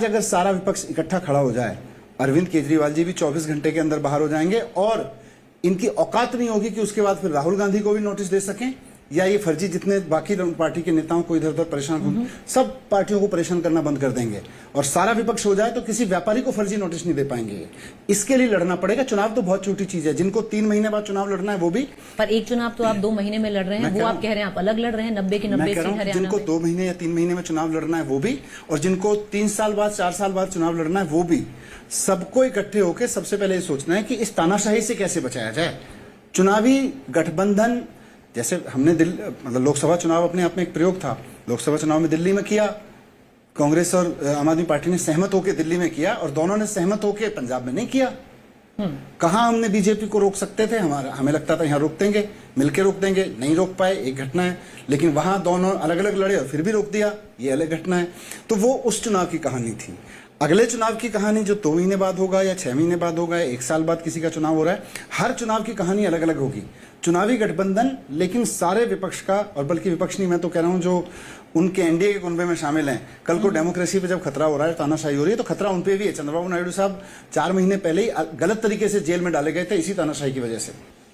अगर सारा विपक्ष इकट्ठा खड़ा हो जाए, अरविंद केजरीवाल जी भी 24 घंटे के अंदर बाहर हो जाएंगे और इनकी औकात नहीं होगी कि उसके बाद फिर राहुल गांधी को भी नोटिस दे सकें या ये फर्जी जितने बाकी पार्टी के नेताओं को इधर उधर परेशान, सब पार्टियों को परेशान करना बंद कर देंगे और सारा विपक्ष हो जाए तो किसी व्यापारी को फर्जी नोटिस नहीं दे पाएंगे। इसके लिए लड़ना पड़ेगा। चुनाव तो बहुत छोटी चीज है, जिनको 3 महीने बाद चुनाव लड़ना है वो भी। पर एक चुनाव तो आप 2 महीने में लड़ रहे हैं, वो आप कह रहे हैं आप अलग लड़ रहे हैं, 90 की 90 सीट हरियाणा जिनको 2 महीने या 3 महीने में चुनाव लड़ना है वो भी, और जिनको 3 साल बाद 4 साल बाद चुनाव लड़ना है वो भी। सबको इकट्ठे होकर सबसे पहले ये सोचना है कि इस तानाशाही से कैसे बचाया जाए। चुनावी गठबंधन जैसे हमने मतलब लोकसभा चुनाव अपने आप में एक प्रयोग था। लोकसभा चुनाव में दिल्ली में किया, कांग्रेस और आम आदमी पार्टी ने सहमत होकर दिल्ली में किया और दोनों ने सहमत होकर पंजाब में नहीं किया। कहां हमने बीजेपी को रोक सकते थे, हमें लगता था यहां रोक देंगे, मिलकर रोक देंगे, नहीं रोक पाए, एक घटना है। लेकिन वहां दोनों अलग अलग लड़े और फिर भी रोक दिया, ये अलग घटना है। तो वो उस चुनाव की कहानी थी। अगले चुनाव की कहानी जो 2 महीने बाद होगा या 6 महीने बाद होगा या 1 साल बाद किसी का चुनाव हो रहा है, हर चुनाव की कहानी अलग अलग होगी। चुनावी गठबंधन लेकिन सारे विपक्ष का, और बल्कि विपक्ष नहीं, मैं तो कह रहा हूं जो उनके एनडीए के कुनबे में शामिल हैं, कल को डेमोक्रेसी पे जब खतरा हो रहा है, तानाशाही हो रही है, तो खतरा उन पे भी है। चंद्रबाबू नायडू साहब 4 महीने पहले ही गलत तरीके से जेल में डाले गए थे इसी तानाशाही की वजह से।